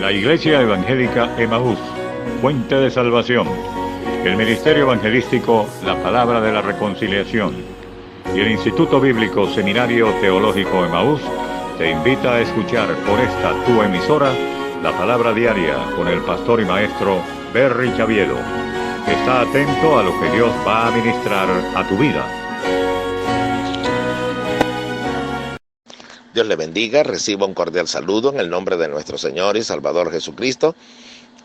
La Iglesia Evangélica Emaús, Fuente de Salvación. El Ministerio Evangelístico La Palabra de la Reconciliación. Y el Instituto Bíblico Seminario Teológico Emaús te invita a escuchar por esta tu emisora la Palabra Diaria con el pastor y maestro Berry Chaviedo. Está atento a lo que Dios va a ministrar a tu vida. Dios le bendiga, reciba un cordial saludo en el nombre de nuestro Señor y Salvador Jesucristo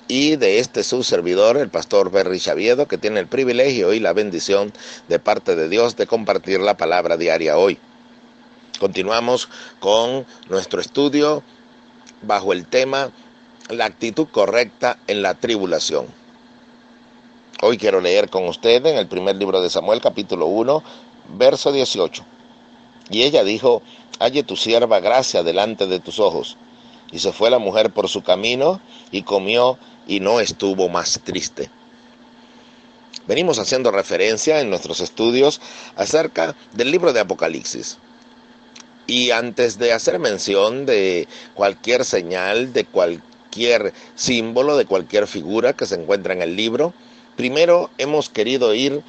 y de su servidor, el pastor Berry Chaviedo, que tiene el privilegio y la bendición de parte de Dios de compartir la palabra diaria hoy. Continuamos con nuestro estudio bajo el tema La actitud correcta en la tribulación. Hoy quiero leer con usted en el primer libro de Samuel, capítulo 1, verso 18. Y ella dijo: halle tu sierva gracia delante de tus ojos. Y se fue la mujer por su camino y comió y no estuvo más triste. Venimos haciendo referencia en nuestros estudios acerca del libro de Apocalipsis. Y antes de hacer mención de cualquier señal, de cualquier símbolo, de cualquier figura que se encuentra en el libro, primero hemos querido ir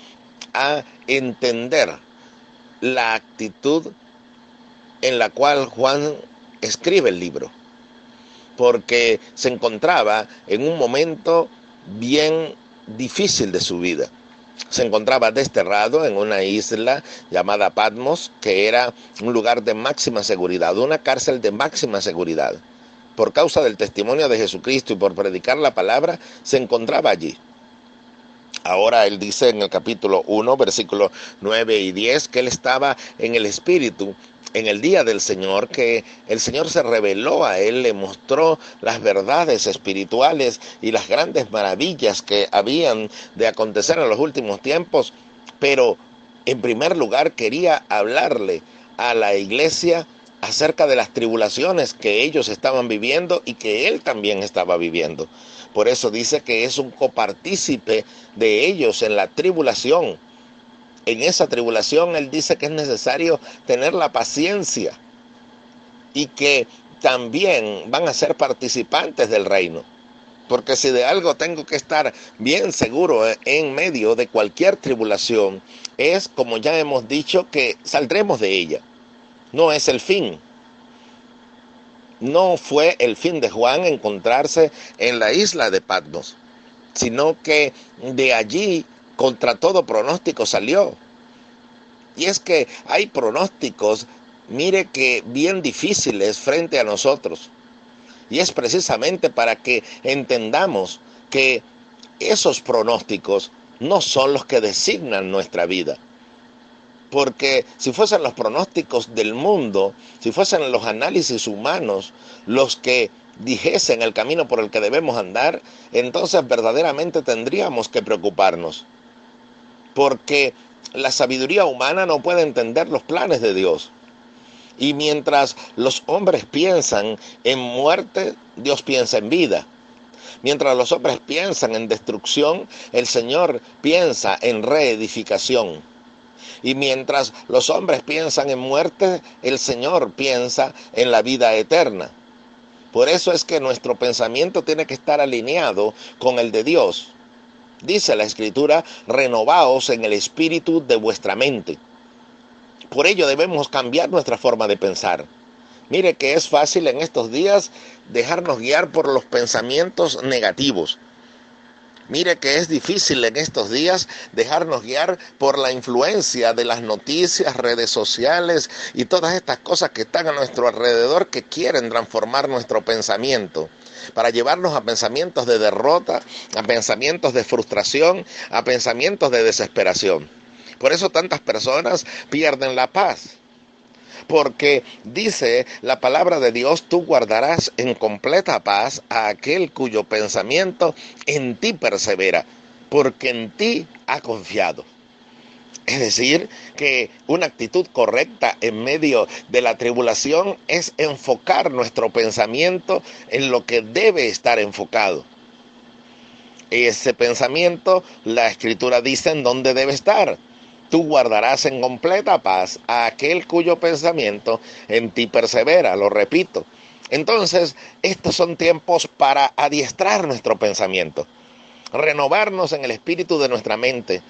a entender la actitud en la cual Juan escribe el libro, porque se encontraba en un momento bien difícil de su vida. Se encontraba desterrado en una isla llamada Patmos, que era un lugar de máxima seguridad, una cárcel de máxima seguridad. Por causa del testimonio de Jesucristo y por predicar la palabra, se encontraba allí. Ahora él dice en el capítulo 1, versículos 9 y 10, que él estaba en el Espíritu en el día del Señor, que el Señor se reveló a él, le mostró las verdades espirituales y las grandes maravillas que habían de acontecer en los últimos tiempos, pero en primer lugar quería hablarle a la iglesia acerca de las tribulaciones que ellos estaban viviendo y que él también estaba viviendo. Por eso dice que es un copartícipe de ellos en la tribulación. En esa tribulación él dice que es necesario tener la paciencia y que también van a ser participantes del reino. Porque si de algo tengo que estar bien seguro en medio de cualquier tribulación, es, como ya hemos dicho, que saldremos de ella. No es el fin. No fue el fin de Juan encontrarse en la isla de Patmos, sino que de allí contra todo pronóstico salió. Y es que hay pronósticos, mire, que bien difíciles frente a nosotros. Y es precisamente para que entendamos que esos pronósticos no son los que designan nuestra vida. Porque si fuesen los pronósticos del mundo, si fuesen los análisis humanos los que dijesen el camino por el que debemos andar, entonces verdaderamente tendríamos que preocuparnos. Porque la sabiduría humana no puede entender los planes de Dios. Y mientras los hombres piensan en muerte, Dios piensa en vida. Mientras los hombres piensan en destrucción, el Señor piensa en reedificación. Y mientras los hombres piensan en muerte, el Señor piensa en la vida eterna. Por eso es que nuestro pensamiento tiene que estar alineado con el de Dios. Dice la Escritura: renovaos en el espíritu de vuestra mente. Por ello debemos cambiar nuestra forma de pensar. Mire que es fácil en estos días dejarnos guiar por los pensamientos negativos. Mire que es difícil en estos días dejarnos guiar por la influencia de las noticias, redes sociales y todas estas cosas que están a nuestro alrededor, que quieren transformar nuestro pensamiento para llevarnos a pensamientos de derrota, a pensamientos de frustración, a pensamientos de desesperación. Por eso tantas personas pierden la paz. Porque dice la palabra de Dios: tú guardarás en completa paz a aquel cuyo pensamiento en ti persevera, porque en ti ha confiado. Es decir, que una actitud correcta en medio de la tribulación es enfocar nuestro pensamiento en lo que debe estar enfocado. Ese pensamiento, la Escritura dice en dónde debe estar. Tú guardarás en completa paz a aquel cuyo pensamiento en ti persevera. Lo repito, Entonces, estos son tiempos para adiestrar nuestro pensamiento, renovarnos en el espíritu de nuestra mente.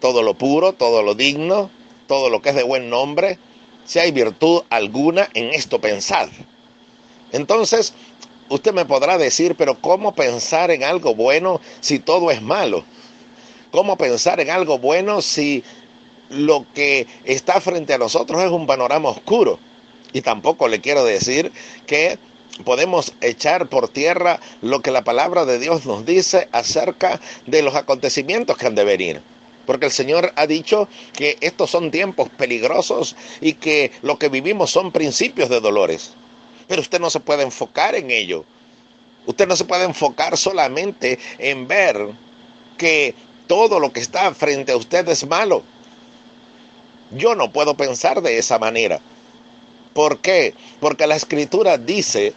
Todo lo puro, todo lo digno, todo lo que es de buen nombre, si hay virtud alguna en esto pensad. Entonces, usted me podrá decir, pero ¿cómo pensar en algo bueno si todo es malo? ¿Cómo pensar en algo bueno si lo que está frente a nosotros es un panorama oscuro? Y tampoco le quiero decir que podemos echar por tierra lo que la palabra de Dios nos dice acerca de los acontecimientos que han de venir. Porque el Señor ha dicho que estos son tiempos peligrosos y que lo que vivimos son principios de dolores. Pero usted no se puede enfocar en ello. Usted no se puede enfocar solamente en ver que todo lo que está frente a usted es malo. Yo no puedo pensar de esa manera. ¿Por qué? Porque la Escritura dice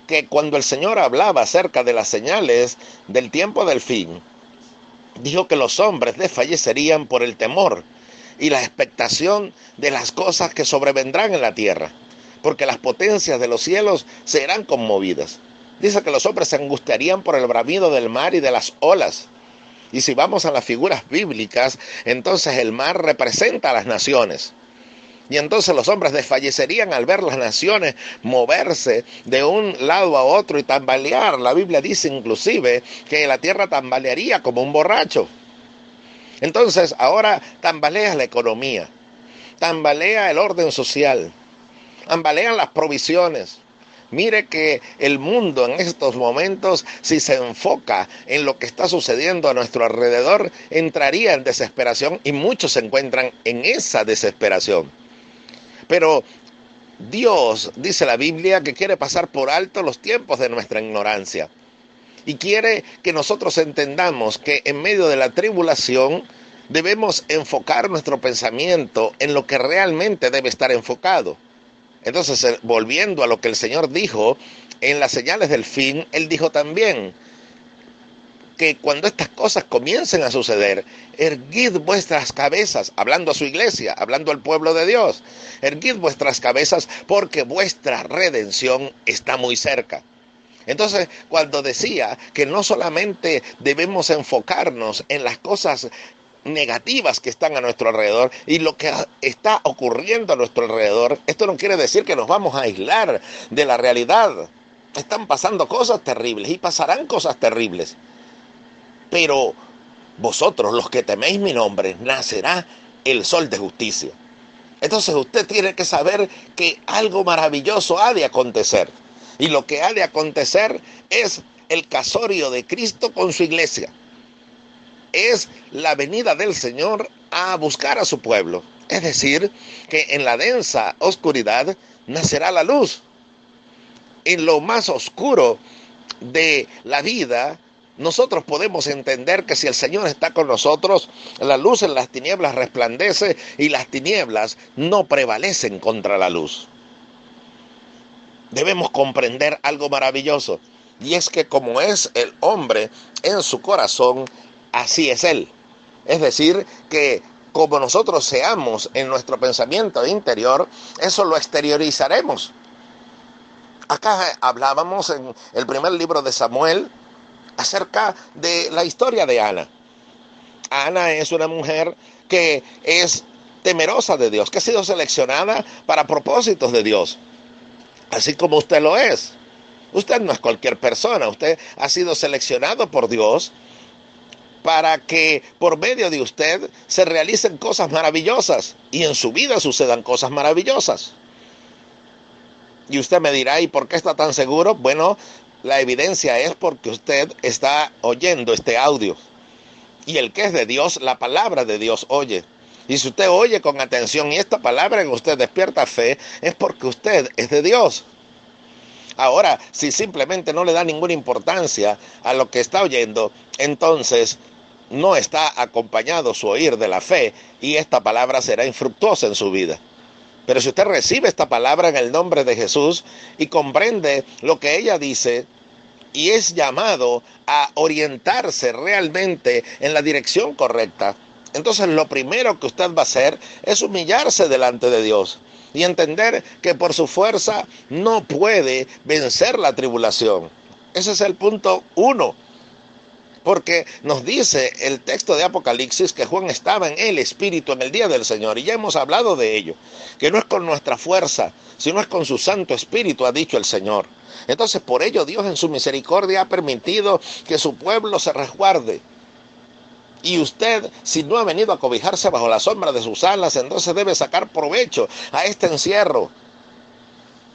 que cuando el Señor hablaba acerca de las señales del tiempo del fin, dijo que los hombres desfallecerían por el temor y la expectación de las cosas que sobrevendrán en la tierra, porque las potencias de los cielos serán conmovidas. Dice que los hombres se angustiarían por el bramido del mar y de las olas. Y si vamos a las figuras bíblicas, entonces el mar representa a las naciones. Y entonces los hombres desfallecerían al ver las naciones moverse de un lado a otro y tambalear. La Biblia dice inclusive que la tierra tambalearía como un borracho. Entonces ahora tambalea la economía, tambalea el orden social, tambalean las provisiones. Mire que el mundo en estos momentos, si se enfoca en lo que está sucediendo a nuestro alrededor, entraría en desesperación y muchos se encuentran en esa desesperación. Pero Dios, dice la Biblia, que quiere pasar por alto los tiempos de nuestra ignorancia. Y quiere que nosotros entendamos que en medio de la tribulación debemos enfocar nuestro pensamiento en lo que realmente debe estar enfocado. Entonces, volviendo a lo que el Señor dijo en las señales del fin, Él dijo también que cuando estas cosas comiencen a suceder, erguid vuestras cabezas, hablando a su iglesia, hablando al pueblo de Dios, erguid vuestras cabezas porque vuestra redención está muy cerca. Entonces, cuando decía que no solamente debemos enfocarnos en las cosas negativas que están a nuestro alrededor y lo que está ocurriendo a nuestro alrededor, esto no quiere decir que nos vamos a aislar de la realidad. Están pasando cosas terribles y pasarán cosas terribles. Pero vosotros, los que teméis mi nombre, nacerá el sol de justicia. Entonces usted tiene que saber que algo maravilloso ha de acontecer. Y lo que ha de acontecer es el casorio de Cristo con su iglesia. Es la venida del Señor a buscar a su pueblo. Es decir, que en la densa oscuridad nacerá la luz. En lo más oscuro de la vida, nosotros podemos entender que si el Señor está con nosotros, la luz en las tinieblas resplandece y las tinieblas no prevalecen contra la luz. Debemos comprender algo maravilloso, y es que como es el hombre en su corazón, así es él. Es decir, que como nosotros seamos en nuestro pensamiento interior, eso lo exteriorizaremos. Acá hablábamos en el primer libro de Samuel acerca de la historia de Ana. Ana es una mujer que es temerosa de Dios, que ha sido seleccionada para propósitos de Dios, así como usted lo es. Usted no es cualquier persona, usted ha sido seleccionado por Dios para que por medio de usted se realicen cosas maravillosas y en su vida sucedan cosas maravillosas. Y usted me dirá, ¿y por qué está tan seguro? Bueno, la evidencia es porque usted está oyendo este audio. Y el que es de Dios, la palabra de Dios oye. Y si usted oye con atención y esta palabra en usted despierta fe, es porque usted es de Dios. Ahora, si simplemente no le da ninguna importancia a lo que está oyendo, entonces no está acompañado su oír de la fe y esta palabra será infructuosa en su vida. Pero si usted recibe esta palabra en el nombre de Jesús y comprende lo que ella dice y es llamado a orientarse realmente en la dirección correcta, entonces lo primero que usted va a hacer es humillarse delante de Dios y entender que por su fuerza no puede vencer la tribulación. Ese es el punto 1. Porque nos dice el texto de Apocalipsis que Juan estaba en el Espíritu en el día del Señor. Y ya hemos hablado de ello. Que no es con nuestra fuerza, sino es con su Santo Espíritu, ha dicho el Señor. Entonces, por ello Dios en su misericordia ha permitido que su pueblo se resguarde. Y usted, si no ha venido a cobijarse bajo la sombra de sus alas, entonces debe sacar provecho a este encierro.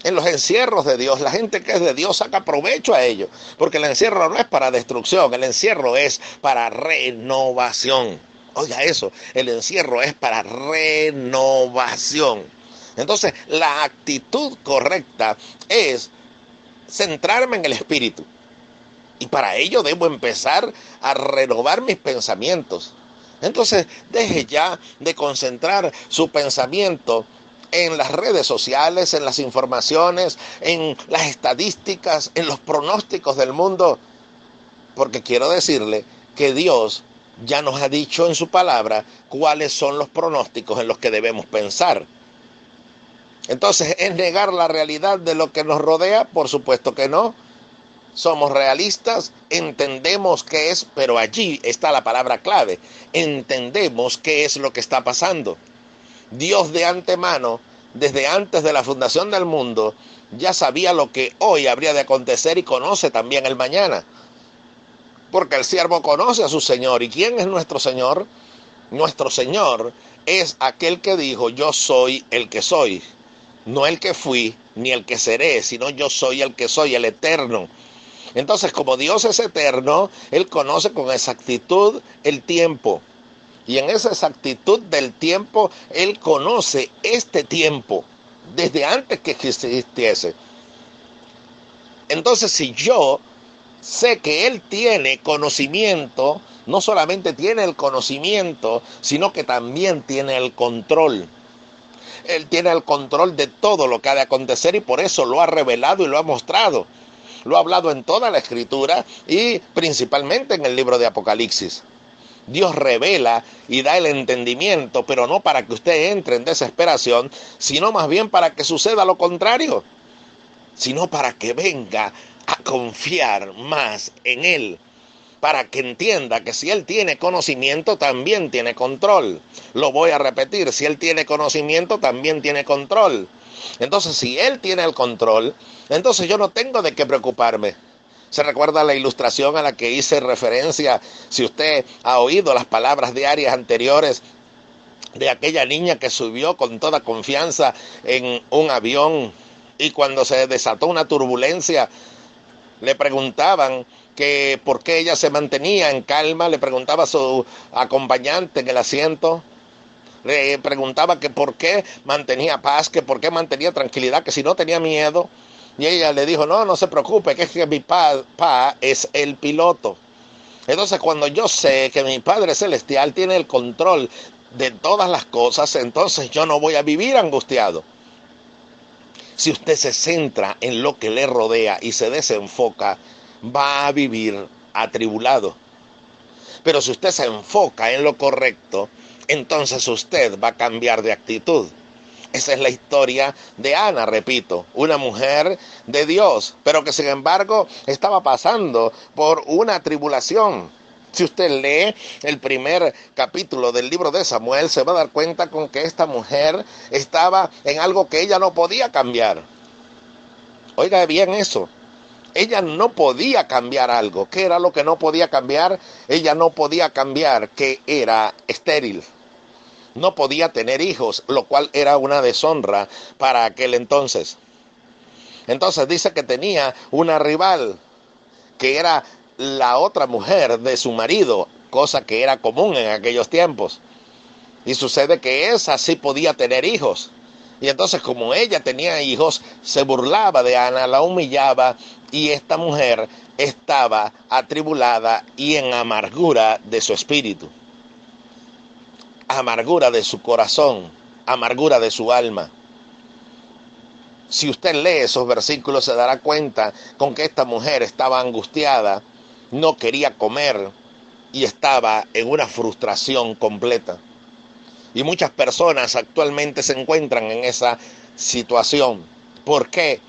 En los encierros de Dios, la gente que es de Dios saca provecho a ello, porque el encierro no es para destrucción, el encierro es para renovación. Oiga eso, el encierro es para renovación. Entonces, la actitud correcta es centrarme en el Espíritu. Y para ello debo empezar a renovar mis pensamientos. Entonces, deje ya de concentrar su pensamiento en las redes sociales, en las informaciones, en las estadísticas, en los pronósticos del mundo. Porque quiero decirle que Dios ya nos ha dicho en su palabra cuáles son los pronósticos en los que debemos pensar. Entonces, ¿es negar la realidad de lo que nos rodea? Por supuesto que no. Somos realistas, entendemos qué es, pero allí está la palabra clave. Entendemos qué es lo que está pasando. Dios de antemano, desde antes de la fundación del mundo, ya sabía lo que hoy habría de acontecer y conoce también el mañana. Porque el siervo conoce a su Señor. ¿Y quién es nuestro Señor? Nuestro Señor es aquel que dijo, yo soy el que soy. No el que fui, ni el que seré, sino yo soy el que soy, el eterno. Entonces, como Dios es eterno, Él conoce con exactitud el tiempo. Y en esa exactitud del tiempo, Él conoce este tiempo, desde antes que existiese. Entonces, si yo sé que Él tiene conocimiento, no solamente tiene el conocimiento, sino que también tiene el control. Él tiene el control de todo lo que ha de acontecer y por eso lo ha revelado y lo ha mostrado. Lo ha hablado en toda la Escritura y principalmente en el libro de Apocalipsis. Dios revela y da el entendimiento, pero no para que usted entre en desesperación, sino más bien para que suceda lo contrario, sino para que venga a confiar más en Él, para que entienda que si Él tiene conocimiento, también tiene control. Lo voy a repetir, si Él tiene conocimiento, también tiene control. Entonces, si Él tiene el control, entonces yo no tengo de qué preocuparme. ¿Se recuerda la ilustración a la que hice referencia? Si usted ha oído las palabras diarias anteriores de aquella niña que subió con toda confianza en un avión y cuando se desató una turbulencia, le preguntaban que por qué ella se mantenía en calma, le preguntaba a su acompañante en el asiento, le preguntaba que por qué mantenía paz, que por qué mantenía tranquilidad, que si no tenía miedo. Y ella le dijo, no se preocupe, que es que mi papá es el piloto. Entonces, cuando yo sé que mi Padre Celestial tiene el control de todas las cosas, entonces yo no voy a vivir angustiado. Si usted se centra en lo que le rodea y se desenfoca, va a vivir atribulado. Pero si usted se enfoca en lo correcto, entonces usted va a cambiar de actitud. Esa es la historia de Ana, repito, una mujer de Dios, pero que sin embargo estaba pasando por una tribulación. Si usted lee el primer capítulo del libro de Samuel, se va a dar cuenta con que esta mujer estaba en algo que ella no podía cambiar. Oiga bien eso. Ella no podía cambiar algo. ¿Qué era lo que no podía cambiar? Ella no podía cambiar que era estéril. No podía tener hijos, lo cual era una deshonra para aquel entonces. Entonces dice que tenía una rival, que era la otra mujer de su marido, cosa que era común en aquellos tiempos. Y sucede que esa sí podía tener hijos. Y entonces como ella tenía hijos, se burlaba de Ana, la humillaba, y esta mujer estaba atribulada y en amargura de su espíritu. Amargura de su corazón, amargura de su alma. Si usted lee esos versículos se dará cuenta con que esta mujer estaba angustiada, no quería comer y estaba en una frustración completa. Y muchas personas actualmente se encuentran en esa situación. ¿Por qué?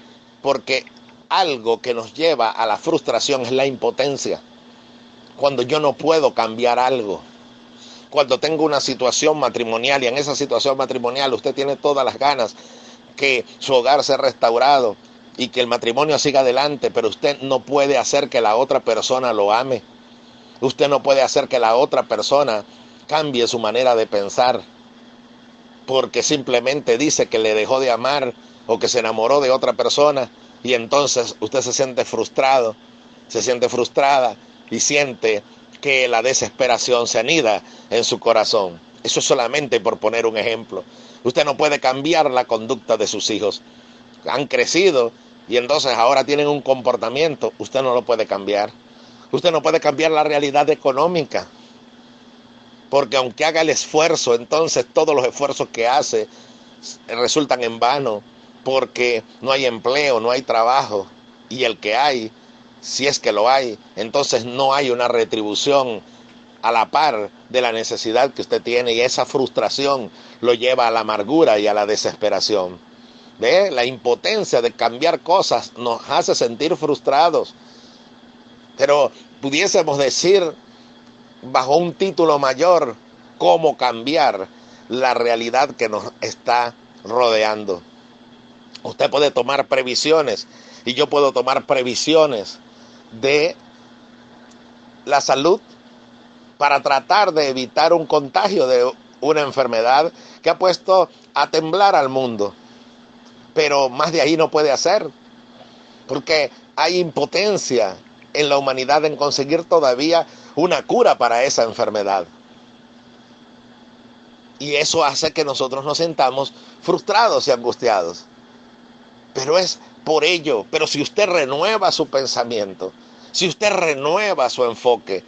Porque algo que nos lleva a la frustración es la impotencia. Cuando yo no puedo cambiar algo. Cuando tengo una situación matrimonial y en esa situación matrimonial usted tiene todas las ganas que su hogar sea restaurado y que el matrimonio siga adelante, pero usted no puede hacer que la otra persona lo ame. Usted no puede hacer que la otra persona cambie su manera de pensar porque simplemente dice que le dejó de amar o que se enamoró de otra persona y entonces usted se siente frustrado, se siente frustrada y siente que la desesperación se anida en su corazón. Eso es solamente por poner un ejemplo. Usted no puede cambiar la conducta de sus hijos. Han crecido y entonces ahora tienen un comportamiento. Usted no lo puede cambiar. Usted no puede cambiar la realidad económica. Porque aunque haga el esfuerzo, entonces todos los esfuerzos que hace resultan en vano. Porque no hay empleo, no hay trabajo. Y el que hay, si es que lo hay, entonces no hay una retribución a la par de la necesidad que usted tiene, y esa frustración lo lleva a la amargura y a la desesperación. ¿Ve? La impotencia de cambiar cosas nos hace sentir frustrados. Pero pudiésemos decir, bajo un título mayor, cómo cambiar la realidad que nos está rodeando. Usted puede tomar previsiones y yo puedo tomar previsiones de la salud para tratar de evitar un contagio de una enfermedad que ha puesto a temblar al mundo. Pero más de ahí no puede hacer, porque hay impotencia en la humanidad en conseguir todavía una cura para esa enfermedad. Y eso hace que nosotros nos sintamos frustrados y angustiados. Pero es por ello, pero si usted renueva su pensamiento, si usted renueva su enfoque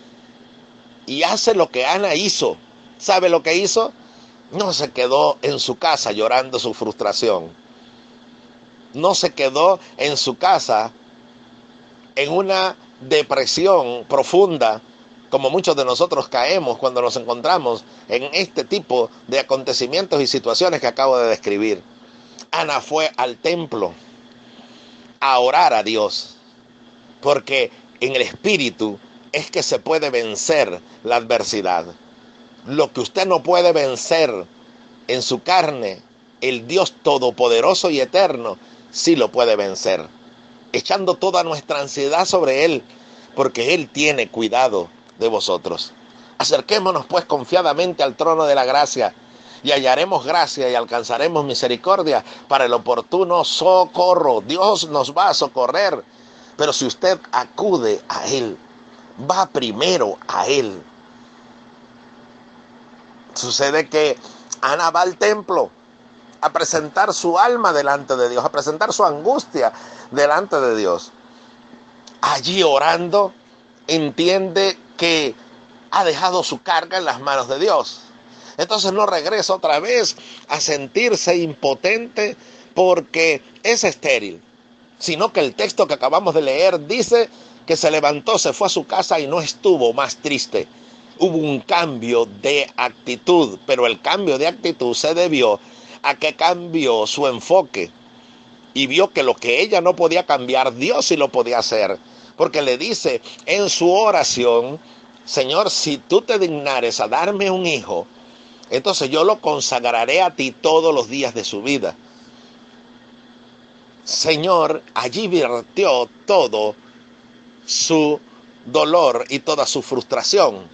y hace lo que Ana hizo, ¿sabe lo que hizo? No se quedó en su casa llorando su frustración. No se quedó en su casa en una depresión profunda, como muchos de nosotros caemos cuando nos encontramos en este tipo de acontecimientos y situaciones que acabo de describir. Ana fue al templo a orar a Dios, porque en el espíritu es que se puede vencer la adversidad. Lo que usted no puede vencer en su carne, el Dios todopoderoso y eterno sí lo puede vencer, echando toda nuestra ansiedad sobre Él, porque Él tiene cuidado de vosotros. Acerquémonos pues confiadamente al trono de la gracia y hallaremos gracia y alcanzaremos misericordia para el oportuno socorro. Dios nos va a socorrer, pero si usted acude a Él, va primero a Él. Sucede que Ana va al templo a presentar su alma delante de Dios, a presentar su angustia delante de Dios. Allí orando, entiende que ha dejado su carga en las manos de Dios. Entonces no regresa otra vez a sentirse impotente porque es estéril, sino que el texto que acabamos de leer dice que se levantó, se fue a su casa y no estuvo más triste. Hubo un cambio de actitud, pero el cambio de actitud se debió a que cambió su enfoque y vio que lo que ella no podía cambiar, Dios sí lo podía hacer, porque le dice en su oración: Señor, si tú te dignares a darme un hijo, entonces yo lo consagraré a ti todos los días de su vida. Señor, allí vertió todo su dolor y toda su frustración,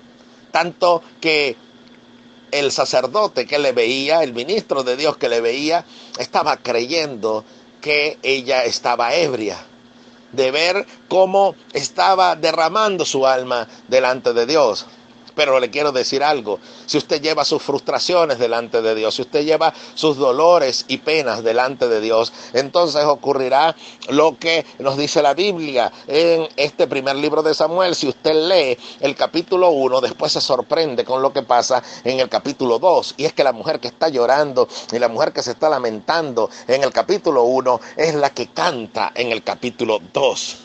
tanto que el sacerdote que le veía, el ministro de Dios que le veía, estaba creyendo que ella estaba ebria, de ver cómo estaba derramando su alma delante de Dios. Pero le quiero decir algo: si usted lleva sus frustraciones delante de Dios, si usted lleva sus dolores y penas delante de Dios, entonces ocurrirá lo que nos dice la Biblia en este primer libro de Samuel. Si usted lee el capítulo 1, después se sorprende con lo que pasa en el capítulo 2, y es que la mujer que está llorando y la mujer que se está lamentando en el capítulo 1 es la que canta en el capítulo 2.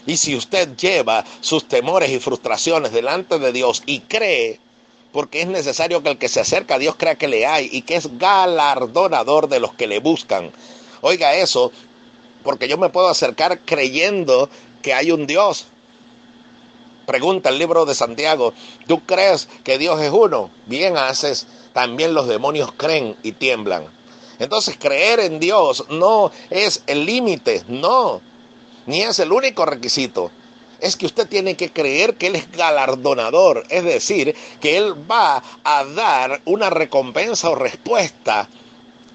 Y si usted lleva sus temores y frustraciones delante de Dios y cree, porque es necesario que el que se acerca a Dios crea que le hay y que es galardonador de los que le buscan. Oiga eso, porque yo me puedo acercar creyendo que hay un Dios. Pregunta el libro de Santiago, ¿tú crees que Dios es uno? Bien haces, también los demonios creen y tiemblan. Entonces creer en Dios no es el límite, no, ni es el único requisito. Es que usted tiene que creer que Él es galardonador, es decir, que Él va a dar una recompensa o respuesta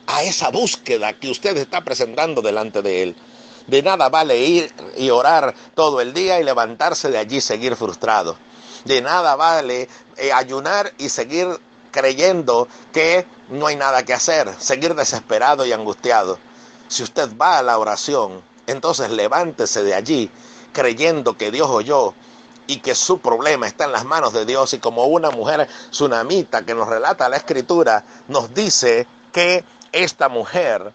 a esa búsqueda que usted está presentando delante de Él. De nada vale ir y orar todo el día y levantarse de allí y seguir frustrado. De nada vale ayunar y seguir creyendo que no hay nada que hacer, seguir desesperado y angustiado. Si usted va a la oración, entonces levántese de allí creyendo que Dios oyó y que su problema está en las manos de Dios. Y como una mujer tsunamita que nos relata la Escritura, nos dice que esta mujer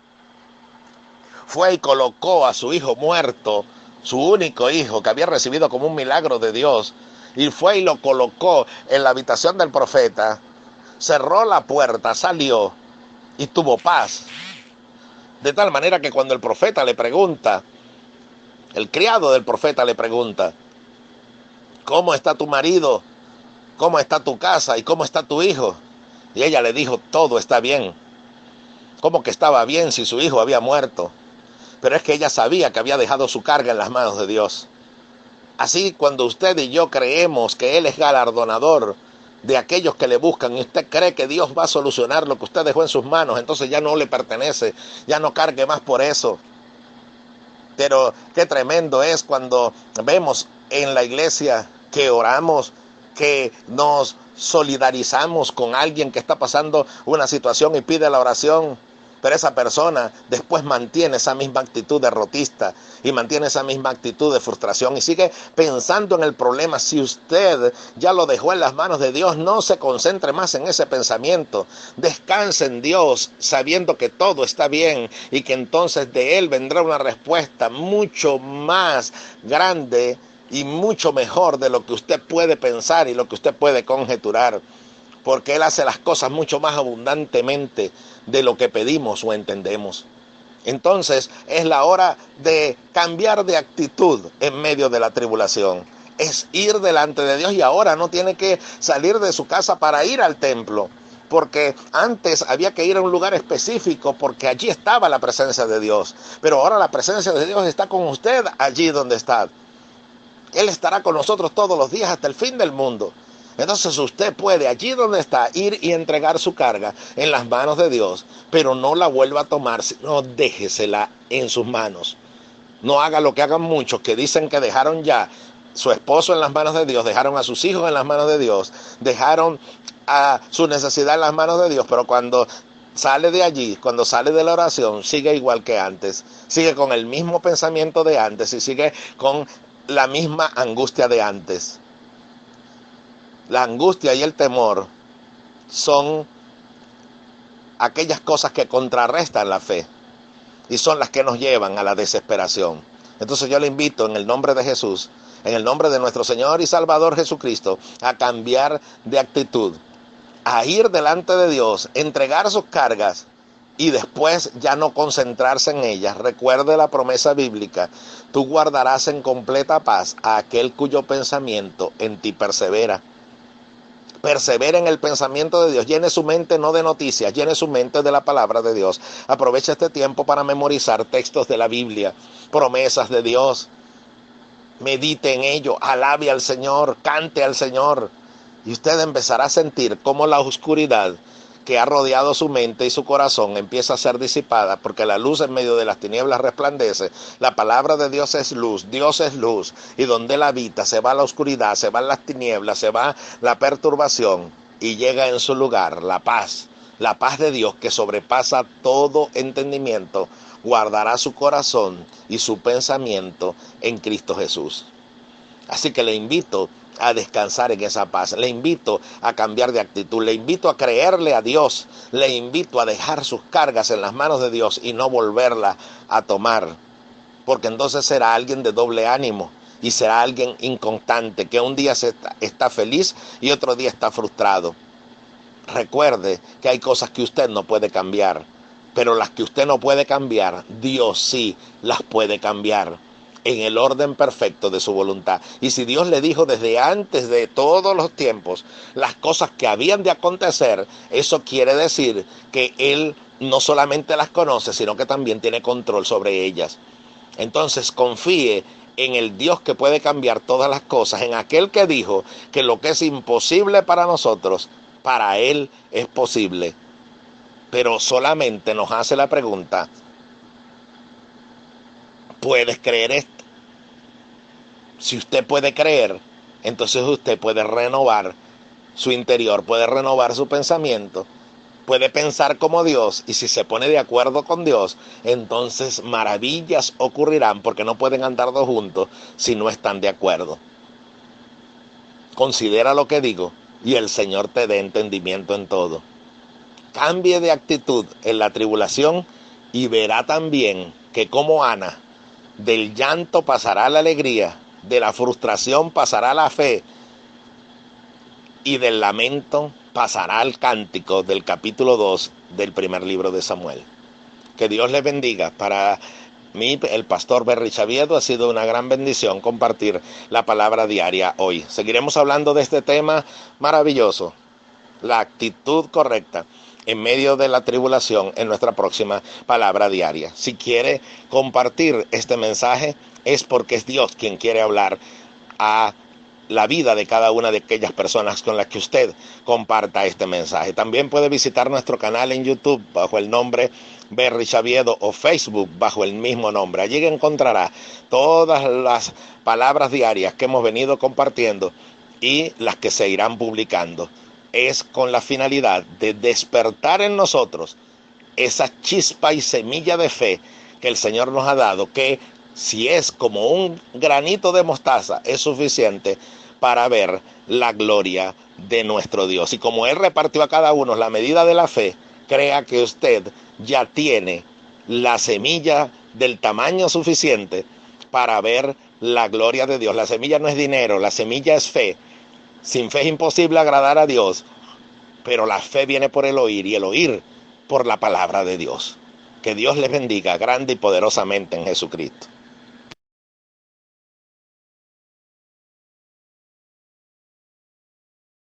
fue y colocó a su hijo muerto, su único hijo que había recibido como un milagro de Dios, y fue y lo colocó en la habitación del profeta, cerró la puerta, salió y tuvo paz. De tal manera que cuando el profeta le pregunta, el criado del profeta le pregunta, ¿cómo está tu marido? ¿Cómo está tu casa? ¿Y cómo está tu hijo? Y ella le dijo, todo está bien. ¿Cómo que estaba bien si su hijo había muerto? Pero es que ella sabía que había dejado su carga en las manos de Dios. Así, cuando usted y yo creemos que Él es galardonador de aquellos que le buscan y usted cree que Dios va a solucionar lo que usted dejó en sus manos, entonces ya no le pertenece, ya no cargue más por eso. Pero qué tremendo es cuando vemos en la iglesia que oramos, que nos solidarizamos con alguien que está pasando una situación y pide la oración, pero esa persona después mantiene esa misma actitud derrotista y mantiene esa misma actitud de frustración y sigue pensando en el problema. Si usted ya lo dejó en las manos de Dios, no se concentre más en ese pensamiento. Descanse en Dios sabiendo que todo está bien y que entonces de Él vendrá una respuesta mucho más grande y mucho mejor de lo que usted puede pensar y lo que usted puede conjeturar, porque Él hace las cosas mucho más abundantemente de lo que pedimos o entendemos. Entonces es la hora de cambiar de actitud en medio de la tribulación. Es ir delante de Dios y ahora no tiene que salir de su casa para ir al templo, porque antes había que ir a un lugar específico porque allí estaba la presencia de Dios. Pero ahora la presencia de Dios está con usted allí donde está. Él estará con nosotros todos los días hasta el fin del mundo. Entonces usted puede allí donde está ir y entregar su carga en las manos de Dios, pero no la vuelva a tomar, sino déjesela en sus manos. No haga lo que hagan muchos que dicen que dejaron ya su esposo en las manos de Dios, dejaron a sus hijos en las manos de Dios, dejaron a su necesidad en las manos de Dios, pero cuando sale de allí, cuando sale de la oración, sigue igual que antes, sigue con el mismo pensamiento de antes y sigue con la misma angustia de antes. La angustia y el temor son aquellas cosas que contrarrestan la fe y son las que nos llevan a la desesperación. Entonces yo le invito en el nombre de Jesús, en el nombre de nuestro Señor y Salvador Jesucristo, a cambiar de actitud, a ir delante de Dios, entregar sus cargas y después ya no concentrarse en ellas. Recuerde la promesa bíblica, tú guardarás en completa paz a aquel cuyo pensamiento en ti persevera. Persevera en el pensamiento de Dios, llene su mente no de noticias, llene su mente de la palabra de Dios. Aprovecha este tiempo para memorizar textos de la Biblia, promesas de Dios. Medite en ello, alabe al Señor, cante al Señor. Y usted empezará a sentir cómo la oscuridad que ha rodeado su mente y su corazón empieza a ser disipada, porque la luz en medio de las tinieblas resplandece. La palabra de Dios es luz, Dios es luz, y donde Él habita se va la oscuridad, se van las tinieblas, se va la perturbación, y llega en su lugar la paz de Dios que sobrepasa todo entendimiento, guardará su corazón y su pensamiento en Cristo Jesús. Así que le invito a descansar en esa paz, le invito a cambiar de actitud, le invito a creerle a Dios, le invito a dejar sus cargas en las manos de Dios y no volverla a tomar, porque entonces será alguien de doble ánimo y será alguien inconstante, que un día está feliz y otro día está frustrado. Recuerde que hay cosas que usted no puede cambiar, pero las que usted no puede cambiar, Dios sí las puede cambiar en el orden perfecto de su voluntad. Y si Dios le dijo desde antes de todos los tiempos las cosas que habían de acontecer, eso quiere decir que Él no solamente las conoce, sino que también tiene control sobre ellas. Entonces confíe en el Dios que puede cambiar todas las cosas, en aquel que dijo que lo que es imposible para nosotros, para Él es posible. Pero solamente nos hace la pregunta, ¿puedes creer esto? Si usted puede creer, entonces usted puede renovar su interior, puede renovar su pensamiento, puede pensar como Dios, y si se pone de acuerdo con Dios, entonces maravillas ocurrirán, porque no pueden andar dos juntos si no están de acuerdo. Considera lo que digo y el Señor te dé entendimiento en todo. Cambie de actitud en la tribulación y verá también que como Ana, del llanto pasará la alegría, de la frustración pasará la fe y del lamento pasará el cántico del capítulo 2 del primer libro de Samuel. Que Dios les bendiga. Para mí, el pastor Berry Chaviedo, ha sido una gran bendición compartir la palabra diaria hoy. Seguiremos hablando de este tema maravilloso, la actitud correcta en medio de la tribulación, en nuestra próxima palabra diaria. Si quiere compartir este mensaje, es porque es Dios quien quiere hablar a la vida de cada una de aquellas personas con las que usted comparta este mensaje. También puede visitar nuestro canal en YouTube bajo el nombre Berry Chaviedo, o Facebook bajo el mismo nombre. Allí encontrará todas las palabras diarias que hemos venido compartiendo y las que se irán publicando. Es con la finalidad de despertar en nosotros esa chispa y semilla de fe que el Señor nos ha dado, que si es como un granito de mostaza, es suficiente para ver la gloria de nuestro Dios. Y como Él repartió a cada uno la medida de la fe, crea que usted ya tiene la semilla del tamaño suficiente para ver la gloria de Dios. La semilla no es dinero, la semilla es fe. Sin fe es imposible agradar a Dios, pero la fe viene por el oír y el oír por la palabra de Dios. Que Dios les bendiga grande y poderosamente en Jesucristo.